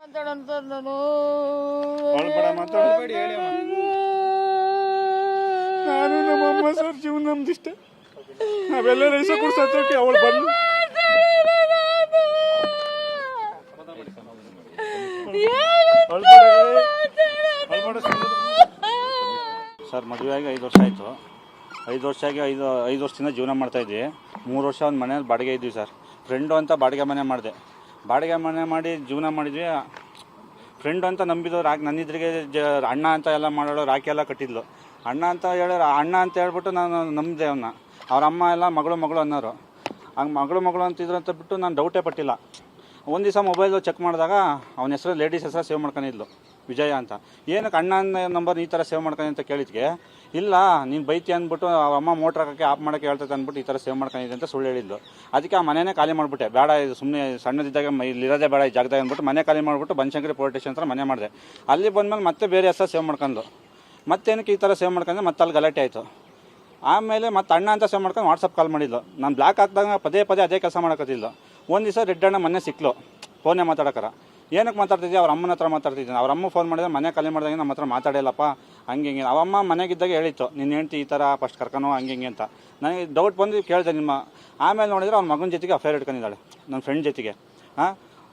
ನಾನು ನಮ್ಮಮ್ಮ ಸರ್ ಜೀವನ ನಮ್ದಿಷ್ಟ ನಾವೆಲ್ಲ ರೈಸ ಕುಡ್ಸಕ್ಕೆ ಅವಳು ಬಂದು ಸರ್ ಮದುವೆ ಆಗಿ 5 ವರ್ಷ ಆಯಿತು. 5 ವರ್ಷ ಆಗಿ 5 ವರ್ಷದಿಂದ ಜೀವನ ಮಾಡ್ತಾಯಿದ್ವಿ. 3 ವರ್ಷ ಒಂದು ಮನೇಲಿ ಬಾಡಿಗೆ ಇದ್ವಿ ಸರ್. ಫ್ರೆಂಡು ಅಂತ ಬಾಡಿಗೆ ಮನೆ ಮಾಡಿದೆ. ಬಾಡಿಗೆ ಮನೆ ಮಾಡಿ ಜೀವನ ಮಾಡಿದ್ವಿ. ಫ್ರೆಂಡು ಅಂತ ನಂಬಿದವ್ರು ನನ್ನಿದ್ರಿಗೆ ಅಣ್ಣ ಅಂತ ಎಲ್ಲ ಮಾಡೋಳು, ರಾಖಿ ಎಲ್ಲ ಕಟ್ಟಿದ್ಲು. ಅಣ್ಣ ಅಂತ ಹೇಳ್ಬಿಟ್ಟು ನಾನು ನಂಬಿದೆ ಅವನ್ನ. ಅವ್ರ ಅಮ್ಮ ಎಲ್ಲ ಮಗಳು ಅನ್ನೋರು. ಹಂಗೆ ಮಗಳು ಅಂತಿದ್ರು ಅಂತ ಬಿಟ್ಟು ನಾನು ಡೌಟೇ ಪಟ್ಟಿಲ್ಲ. ಒಂದು ದಿವಸ ಮೊಬೈಲು ಚೆಕ್ ಮಾಡಿದಾಗ ಅವನ ಹೆಸರು ಲೇಡೀಸ್ ಹೆಸರು ಸೇವ್ ಮಾಡ್ಕೊಂಡಿದ್ಲು, ವಿಜಯ ಅಂತ. ಏನಕ್ಕೆ ಅಣ್ಣ ನಂಬರ್ ಈ ಥರ ಸೇವ್ ಮಾಡ್ಕೊಂಡು ಅಂತ ಕೇಳಿದ್ಗೆ, ಇಲ್ಲ ನೀನು ಬೈತಿ ಅಂದ್ಬಿಟ್ಟು ಅವ್ರ ಅಮ್ಮ ಮೋಟ್ರ್ ಹಾಕೋಕ್ಕೆ ಆಫ್ ಮಾಡೋಕ್ಕೆ ಹೇಳ್ತೈತೆ ಅಂದ್ಬಿಟ್ಟು ಈ ಥರ ಸೇವ್ ಮಾಡ್ಕೊಂಡಿದ್ದೆ ಅಂತ ಸುಳ್ಳು ಹೇಳಿದ್ಲು. ಅದಕ್ಕೆ ಆ ಮನೆಯೇ ಖಾಲಿ ಮಾಡಿಬಿಟ್ಟೆ. ಬೇಡ ಇದು ಸುಮ್ಮನೆ ಸಣ್ಣದಿದ್ದಾಗ ಇಲ್ಲಿರೋದೇ ಬೇಡ ಈ ಜಾಗದಾಗ ಅಂದ್ಬಿಟ್ಟು ಮನೆ ಖಾಲಿ ಮಾಡಿಬಿಟ್ಟು ಬನಶಂಕರಿ ಪೊಲೀಸ್ ಸ್ಟೇಷನ್ ಹತ್ರ ಮನೆ ಮಾಡಿದೆ. ಅಲ್ಲಿ ಬಂದಮೇಲೆ ಮತ್ತೆ ಬೇರೆ ಹೆಸರು ಸೇವ್ ಮಾಡ್ಕೊಂಡು ಮತ್ತೇನಕ್ಕೆ ಈ ಥರ ಸೇವ್ ಮಾಡ್ಕೊಂಡ್ರೆ ಮತ್ತೆ ಅಲ್ಲಿ ಗಲಾಟೆ ಆಯಿತು. ಆಮೇಲೆ ಮತ್ತೆ ಅಣ್ಣ ಅಂತ ಸೇವ್ ಮಾಡ್ಕೊಂಡು ವಾಟ್ಸಪ್ ಕಾಲ್ ಮಾಡಿದ್ಲು. ನಾನು ಬ್ಲಾಕ್ ಹಾಕಿದಾಗ ಪದೇ ಅದೇ ಕೆಲಸ ಮಾಡೋಕತ್ತಿದ್ಲು. ಒಂದು ದಿವಸ ರೆಡ್ ಅಣ್ಣ ಮೊನ್ನೆ ಸಿಕ್ಲು, ಫೋನೇ ಮಾತಾಡೋಕ್ಕಾರ. ಏನಕ್ಕೆ ಮಾತಾಡ್ತಿದ್ದೆ? ಅವ್ರ ಅಮ್ಮನ ಹತ್ರ ಮಾತಾಡ್ತಿದ್ದೀನಿ. ಅವ್ರ ಅಮ್ಮ ಫೋನ್ ಮಾಡಿದ್ರೆ ಮನೆ ಖಾಲಿ ಮಾಡಿದಾಗ ನಮ್ಮ ಹತ್ರ ಮಾತಾಡಿಲ್ಲಪ್ಪ ಹಂಗೆ ಹಿಂಗೆ. ಅವಮ್ಮ ಮನೆಗಿದ್ದಾಗ ಹೇಳಿತ್ತು, ನಿನ್ನ ಹೆಂಡ್ತಿ ಈ ಥರ ಫಸ್ಟ್ ಕರ್ಕೊನೋ ಹಂಗೆ ಹಿಂಗೆ ಅಂತ. ನನಗೆ ಡೌಟ್ ಬಂದು ಕೇಳಿದೆ ನಿಮ್ಮ. ಆಮೇಲೆ ನೋಡಿದ್ರೆ ಅವ್ನ ಮಗನ ಜೊತೆಗೆ ಅಫೇರ್ ಇಟ್ಕೊಂಡಿದ್ದಾಳೆ, ನನ್ನ ಫ್ರೆಂಡ್ ಜೊತೆಗೆ.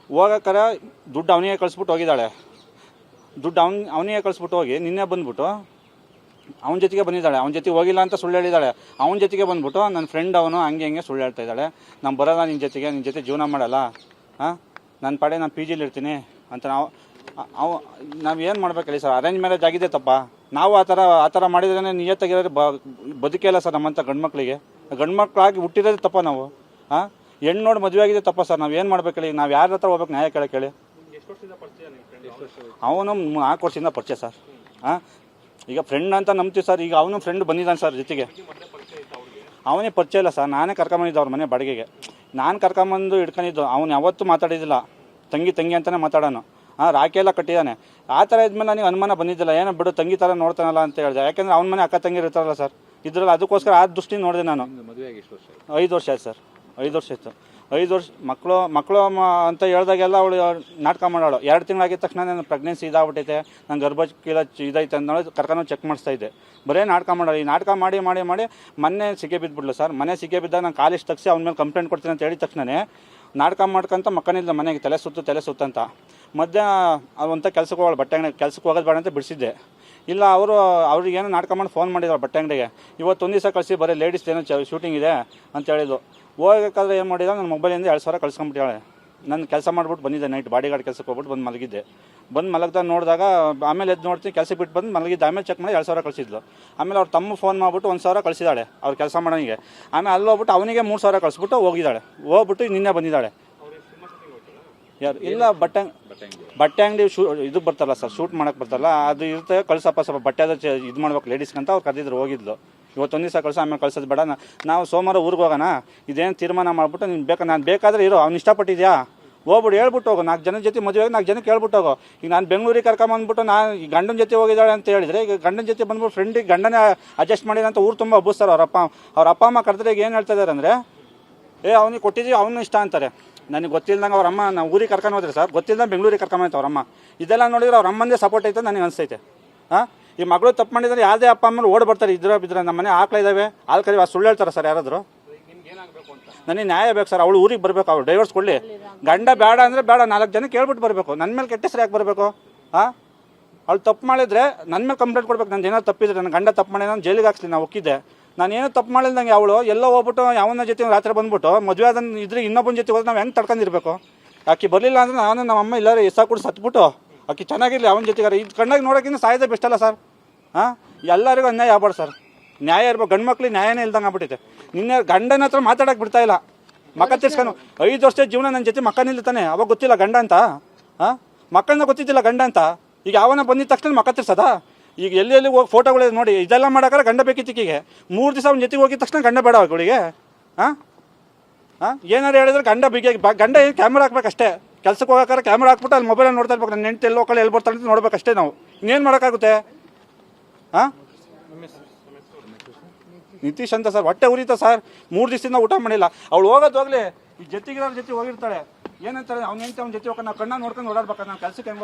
ಹೋಗೋಕ್ಕಾರ ದುಡ್ಡು ಅವನಿಗೆ ಕಳಿಸ್ಬಿಟ್ಟು ಹೋಗಿದ್ದಾಳೆ. ದುಡ್ಡು ಅವನಿಗೆ ಕಳಿಸ್ಬಿಟ್ಟು ಹೋಗಿ ನಿನ್ನೆ ಬಂದ್ಬಿಟ್ಟು ಅವನ ಜೊತೆಗೆ ಬಂದಿದ್ದಾಳೆ. ಅವನ ಜೊತೆಗೆ ಹೋಗಿಲ್ಲ ಅಂತ ಸುಳ್ಳು ಹೇಳಿದ್ದಾಳೆ. ಅವನ ಜೊತೆಗೆ ಬಂದ್ಬಿಟ್ಟು ನನ್ನ ಫ್ರೆಂಡ್ ಅವನು ಹಂಗೆ ಹಿಂಗೆ ಸುಳ್ಳು ಹೇಳ್ತಾ ಇದ್ದಾಳೆ. ನಾನು ಬರೋಲ್ಲ ನಿನ್ನ ಜೊತೆ ಜೀವನ ಮಾಡಲ್ಲ, ನನ್ನ ಪಾಡೆ ನಾನು ಪಿ ಜಿಲಿ ಇರ್ತೀನಿ ಅಂತ. ನಾವೇನು ಮಾಡ್ಬೇಕು ಹೇಳಿ ಸರ್? ಅರೇಂಜ್ ಮ್ಯಾರೇಜ್ ಆಗಿದೆ ತಪ್ಪ. ನಾವು ಆ ಥರ ಮಾಡಿದ್ರೇ ನಿಯತ್ತಾಗಿರೋದು ಬದುಕೇ ಇಲ್ಲ ಸರ್. ನಮ್ಮಂಥ ಗಂಡು ಮಕ್ಕಳಾಗಿ ಹುಟ್ಟಿರೋದೇ ತಪ್ಪ. ನಾವು ಹೆಣ್ಣು ನೋಡಿ ಮದುವೆ ಆಗಿದೆ ತಪ್ಪ ಸರ್. ನಾವು ಏನು ಮಾಡ್ಬೇಕು ಹೇಳಿ? ನಾವು ಯಾರ ಹತ್ರ ಹೋಗ್ಬೇಕು ನ್ಯಾಯ ಕೇಳಕ್ಕೆ ಹೇಳಿ? ಅವನು 4 ವರ್ಷದಿಂದ ಪರಿಚಯ ಸರ್. ಈಗ ಫ್ರೆಂಡ್ ಅಂತ ನಂಬ್ತೀವಿ ಸರ್. ಈಗ ಅವನು ಫ್ರೆಂಡ್ ಬಂದಿದ್ದಾನೆ ಸರ್ ಜೊತೆಗೆ. ಅವನೇ ಪರಿಚಯ ಇಲ್ಲ ಸರ್. ನಾನೇ ಕರ್ಕೊಂಬಂದಿದ್ದೆ ಅವ್ರ ಮನೆ ಬಾಡಿಗೆಗೆ. ನಾನು ಕರ್ಕೊಂಬಂದು ಇಟ್ಕೊಂಡಿದ್ದು. ಅವ್ನು ಯಾವತ್ತೂ ಮಾತಾಡಿದ್ದಿಲ್ಲ. ತಂಗಿ ಅಂತಲೇ ಮಾತಾಡೋನು. ರಾಖಿ ಎಲ್ಲ ಕಟ್ಟಿದ್ದಾನೆ. ಆ ಥರ ಇದ್ಮೇಲೆ ನನಗೆ ಅನುಮಾನ ಬಂದಿದ್ದಿಲ್ಲ. ಏನೋ ಬಿಡು ತಂಗಿ ಥರ ನೋಡ್ತಾನಲ್ಲ ಅಂತ ಹೇಳಿದೆ. ಯಾಕೆಂದರೆ ಅವ್ನ ಮನೆ ಅಕ್ಕ ತಂಗಿ ಇರ್ತಾರಲ್ಲ ಸರ್ ಇದ್ರಲ್ಲಿ. ಅದಕ್ಕೋಸ್ಕರ ಆ ದೃಷ್ಟಿ ನೋಡಿದೆ ನಾನು. 5 ವರ್ಷ ಆಯ್ತು ಸರ್. 5 ವರ್ಷ ಆಯಿತು. 5 ವರ್ಷ ಮಕ್ಕಳು ಅಂತ ಹೇಳ್ದಾಗೆಲ್ಲ ಅವಳು ನಾಟಕ ಮಾಡೋಳು. 2 ತಿಂಗಳಾಗಿದ ತಕ್ಷಣ ನಾನು ಪ್ರೆಗ್ನೆನ್ಸಿ ಇದಾಗ್ಬಿಟ್ಟೈತೆ, ನಾನು ಗರ್ಭಕೀಲ ಇದೈತೆ ಅಂತ ಕರ್ಕೊಂಡು ಚೆಕ್ ಮಾಡಿಸ್ತಾ ಇದ್ದೆ. ಬರೀ ನಾಟಕ ಮಾಡೋಳು. ಈ ನಾಟಕ ಮಾಡಿ ಮೊನ್ನೆ ಸಿಗೆ ಬಿದ್ದುಬಿಡ್ಲು ಸರ್. ಮನೆ ಸಿಗೆ ಬಿದ್ದಾಗ ನಾನು ಕಾಲಿಷ್ಟು ತಗ್ಸಿ ಅವ್ನ ಮೇಲೆ ಕಂಪ್ಲೇಂಟ್ ಕೊಡ್ತೀನಿ ಅಂತ ಹೇಳಿದ ತಕ್ಷಣವೇ ನಾಟಕ ಮಾಡ್ಕೊಂತ ಮಕ್ಕನಿಲ್ಲ ಮನೆಗೆ ತಲೆ ಸುತ್ತು ಅಂತ. ಮಧ್ಯಾಹ್ನ ಅವಂತ ಕೆಲ್ಸಕ್ಕೆ ಹೋಗೋಳು. ಬಟ್ಟೆ ಅಂಗಡಿ ಕೆಲ್ಸಕ್ಕೆ ಹೋಗೋದು ಬೇಡ ಅಂತ ಬಿಡಿಸಿದ್ದೆ. ಇಲ್ಲ ಅವ್ರಿಗೇನೋ ನಾಟಕ ಮಾಡಿ ಫೋನ್ ಮಾಡಿದ್ರು ಬಟ್ಟೆ ಅಂಗಡಿಗೆ. ಇವತ್ತೊಂದು ದಿವಸ ಕಳಿಸಿ ಬರೀ ಲೇಡೀಸ್ ಏನೋ ಶೂಟಿಂಗ್ ಇದೆ ಅಂತ ಹೇಳಿದ್ರು. ಹೋಗಬೇಕಾದ್ರೆ ಏನು ಮಾಡಿದ, ನನ್ನ ಮೊಬೈಲಿಂದ 2,000 ಕಳ್ಸ್ಕೊಂಬಿಟ್ಟಿದ್ದಾಳೆ. ನಾನು ಕೆಲಸ ಮಾಡ್ಬಿಟ್ಟು ಬಂದಿದ್ದೆ. ನೈಟ್ ಬಾಡಿಗಾರ್ಡ್ ಕೆಲಸಕ್ಕೆ ಹೋಗ್ಬಿಟ್ಟು ಬಂದು ಮಲಗಿದ್ದೆ. ಮಲಗ್ದಾಗ ನೋಡಿದಾಗ ಆಮೇಲೆ ಎದ್ದು ನೋಡ್ತೀನಿ ಕೆಲಸಕ್ಕೆ ಬಿಟ್ಟು ಬಂದು ಮಲಗಿದ್ದೆ. ಆಮೇಲೆ ಚೆಕ್ ಮಾಡಿ 2,000 ಕಳಿಸಿದ್ಲು. ಆಮೇಲೆ ಅವ್ರ ತಮ್ಮ ಫೋನ್ ಮಾಡಿಬಿಟ್ಟು 1,000 ಕಳಿಸಿದ್ದಾಳೆ ಅವ್ರು ಕೆಲಸ ಮಾಡೋನಿಗೆ. ಆಮೇಲೆ ಅಲ್ಲಿ ಹೋಗ್ಬಿಟ್ಟು ಅವನಿಗೆ 3,000 ಕಳಿಸ್ಬಿಟ್ಟು ಹೋಗ್ಬಿಟ್ಟು ನಿನ್ನೆ ಬಂದಿದ್ದಾಳೆ. ಯಾರು ಇಲ್ಲ ಬಟ್ಟೆ ಅಂಗಡಿ ಇದು ಬರ್ತಾರಲ್ಲ ಸರ್, ಶೂಟ್ ಮಾಡೋಕ್ಕೆ ಬರ್ತಾರಲ್ಲ, ಅದು ಇರುತ್ತೆ. ಕಳ್ಸಪ್ಪ ಸ್ವಲ್ಪ ಬಟ್ಟೆ ಅದು ಇದು ಮಾಡ್ಬೇಕು ಲೇಡೀಸ್ಗಂತ ಅವ್ರು ಕರೆದಿದ್ರು. ಹೋಗಿದ್ಲು. ಇವತ್ತೊಂದು ದಿವಸ ಕಳ್ಸ, ಆಮೇಲೆ ಕಳ್ಸೋದು ಬೇಡ, ನಾವು ಸೋಮವಾರ ಊರಿಗೆ ಹೋಗೋಣ, ಇದೇನು ತೀರ್ಮಾನ ಮಾಡಿಬಿಟ್ಟು ನೀನು ನಾನು ಬೇಕಾದರೆ ಇರೋ, ಅವ್ನು ಇಷ್ಟಪಟ್ಟಿದ್ಯಾ ಹೋಗ್ಬಿಟ್ಟು ಹೇಳ್ಬಿಟ್ಟು ಹೋಗು. 4 ಜನ ಜೊತೆ ಮದುವೆ 4 ಜನಕ್ಕೆ ಹೇಳ್ಬಿಟ್ಟು ಹೋಗು. ಈಗ ನಾನು ಬೆಂಗಳೂರಿಗೆ ಕರ್ಕೊಂಬಂದ್ಬಿಟ್ಟು ನಾನು ಈ ಗಂಡನ ಜೊತೆ ಹೋಗಿದ್ದಾಳೆ ಅಂತ ಹೇಳಿದರೆ, ಈಗ ಗಂಡನ ಜೊತೆ ಬಂದ್ಬಿಟ್ಟು ಫ್ರೆಂಡಿಗೆ ಗಂಡನೇ ಅಡ್ಜಸ್ಟ್ ಮಾಡಿದ ಅಂತ ಊರು ತುಂಬ ಹಬ್ಬಿಸ್ತಾರೆ. ಅವ್ರ ಅಪ್ಪ ಅಮ್ಮ ಕರೆದ್ರೆ ಈಗ ಏನು ಹೇಳ್ತಾ ಇದ್ದಾರೆ ಅಂದರೆ, ಅವನಿಗೆ ಕೊಟ್ಟಿದ್ದೀವಿ ಅವನು ಇಷ್ಟ ಅಂತಾರೆ. ನನಗೆ ಗೊತ್ತಿಲ್ದಂಗೆ ಅವ್ರ ಅಮ್ಮ ನಾವು ಊರಿಗೆ ಕರ್ಕೊಂಡು ಹೋದ್ರೆ ಸರ್, ಗೊತ್ತಿಲ್ದಂಗೆ ಬೆಂಗಳೂರಿಗೆ ಕರ್ಕೊಂಬಂತ ಅವ್ರ ಅಮ್ಮ. ಇದೆಲ್ಲ ನೋಡಿದ್ರೆ ಅವ್ರ ಅಮ್ಮಂದೇ ಸಪೋರ್ಟ್ ಐತೆ ನನಗೆ ಅನಿಸ್ತೈತೆ. ಈ ಮಗಳು ತಪ್ಪು ಮಾಡಿದ್ರೆ ಯಾವುದೇ ಅಪ್ಪ ಅಮ್ಮಲ್ಲಿ ಓಡಿ ಬರ್ತಾರೆ. ಬಿದ್ದರೆ ನಮ್ಮ ಮನೆ ಆಕಳ ಇದ್ದಾವೆ, ಹಾಲು ಕರಿ ಸುಳ್ಳು ಹೇಳ್ತಾರೆ ಸರ್ ಯಾರಾದರೂ. ನನಗೆ ನ್ಯಾಯ ಬೇಕು ಸರ್. ಅವಳು ಊರಿಗೆ ಬರಬೇಕು, ಅವ್ಳು ಡೈವರ್ಸ್ ಕೊಡಲಿ. ಗಂಡ ಬೇಡ ಅಂದರೆ ಬೇಡ, 4 ಜನ ಕೇಳ್ಬಿಟ್ಟು ಬರಬೇಕು. ನನ್ನ ಮೇಲೆ ಕೆಟ್ಟ ಹೆಸರು ಯಾಕೆ ಬರಬೇಕು? ಅವಳು ತಪ್ಪು ಮಾಡಿದ್ರೆ ನನ್ನ ಮೇಲೆ ಕಂಪ್ಲೇಂಟ್ ಕೊಡ್ಬೇಕು. ನಾನು ಏನೋ ತಪ್ಪಿದ್ರೆ, ನನ್ನ ಗಂಡ ತಪ್ಪು ಮಾಡಿ ನಾನು ಜೈಲಿಗೆ ಹಾಕ್ಸ್ಲಿ, ನಾವು ಒಕ್ಕಿದ್ದೆ. ನಾನು ಏನೋ ತಪ್ಪು ಮಾಡಿಲ್ದಂಗೆ ಅವಳು ಎಲ್ಲೋ ಹೋಗ್ಬಿಟ್ಟು ಯಾವನ ಜೊತೆ ರಾತ್ರಿ ಬಂದ್ಬಿಟ್ಟು ಮದುವೆ ಅದನ್ನು ಇದ್ರೆ ಇನ್ನೊಬ್ಬನ ಜೊತೆ ಹೋದ್ರೆ ನಾವು ಹೆಂಗೆ ತಡ್ಕೊಂಡಿರ್ಬೇಕು? ಆಕೆ ಬರಲಿಲ್ಲ ಅಂದರೆ ನಾನು ನಮ್ಮಮ್ಮ ಎಲ್ಲರೂ ಎಸ ಕೂಡ ಸತ್ಬಿಟ್ಟು ಆಕೆ ಚೆನ್ನಾಗಿರಲಿ ಅವನ ಜೊತೆಗಾರ. ಇದು ಕಣ್ಣಾಗಿ ನೋಡೋಕ್ಕಿಂತ ಸಾಯೋದೇ ಬೆಸ್ಟ್ ಅಲ್ಲ ಸರ್. ಎಲ್ಲರಿಗೂ ಅನ್ಯಾಯ ಆಗ್ಬಾರ್ದು ಸರ್. ನ್ಯಾಯ ಇರ್ಬೇಕು. ಗಂಡು ಮಕ್ಳಿಗೆ ನ್ಯಾಯನೇ ಇಲ್ದಂಗೆ ಆಗ್ಬಿಟ್ಟೈತೆ. ನಿನ್ನೆ ಗಂಡನ ಹತ್ರ ಮಾತಾಡೋಕೆ ಬಿಡ್ತಾ ಇಲ್ಲ. ಮಕ್ಕ ತಿರ್ಸ್ಕೊಂಡು 5 ವರ್ಷದ ಜೀವನ ನನ್ನ ಜೊತೆ ಮಕ್ಕ ನಿಲ್ತಾನೆ. ಅವಾಗ ಗೊತ್ತಿಲ್ಲ ಗಂಡ ಅಂತ, ಮಕ್ಕಳನ್ನ ಗೊತ್ತಿದ್ದಿಲ್ಲ ಗಂಡ ಅಂತ. ಈಗ ಯಾವನ ಬಂದಿದ ತಕ್ಷಣ ಮಕ್ಕ ತಿರ್ಸದ? ಈಗ ಎಲ್ಲಿ ಹೋಗಿ ಫೋಟೋಗಳು ನೋಡಿ, ಇದೆಲ್ಲ ಮಾಡೋಕ್ಕಾರೆ ಗಂಡ ಬೇಕಿತ್ತಿಕ್ಕಿಗೆ 3 ದಿವಸ ಅವ್ನ ಜೊತೆಗೆ ಹೋಗಿದ ತಕ್ಷಣ ಗಂಡ ಬೇಡ ಅವಳಿಗೆ. ಏನಾರು ಹೇಳಿದ್ರೆ ಗಂಡ ಏನು ಕ್ಯಾಮ್ರಾ ಹಾಕ್ಬೇಕಷ್ಟೇ. ಕೆಲ್ಸಕ್ಕೆ ಹೋಗೋಕ್ಕಾರೆ ಕ್ಯಾಮ್ರಾ ಹಾಕ್ಬಿಟ್ಟು ಅಲ್ಲಿ ಮೊಬೈಲಲ್ಲಿ ನೋಡ್ತಾ ಇರ್ಬೇಕು. ನನ್ನ ಹೆಂಡತಿ ಎಲ್ಲೋ ಎಲ್ಲಿ ಬರ್ತಾಳೆ ಅಂತ ನೋಡ್ಬೇಕಷ್ಟೇ ನಾವು. ಇನ್ನೇನು ಮಾಡೋಕ್ಕಾಗುತ್ತೆ? ನಿತೀಶ್ ಅಂತ ಸರ್. ಹೊಟ್ಟೆ ಉರಿತ ಸರ್. 3 ದಿವಸದಿಂದ ಊಟ ಮಾಡಿಲ್ಲ. ಅವಳು ಹೋಗೋದು ಹೋಗ್ಲಿ, ಈ ಜೊತೆಗಿರೋರ ಜೊತೆ ಹೋಗಿರ್ತಾಳೆ. ಏನಂತಾರೆ ಅವ್ನ ಹೆಂಡತಿ ಅವ್ನ ಜೊತೆ ಹೋಗಿ ನಾವು ಕಣ್ಣ ನೋಡ್ಕೊಂಡು ಓಡಾಡ್ಬೇಕಾದ್ರೆ ನಾವು ಕೆಲಸಕ್ಕೆ ಹೆಂಗೆ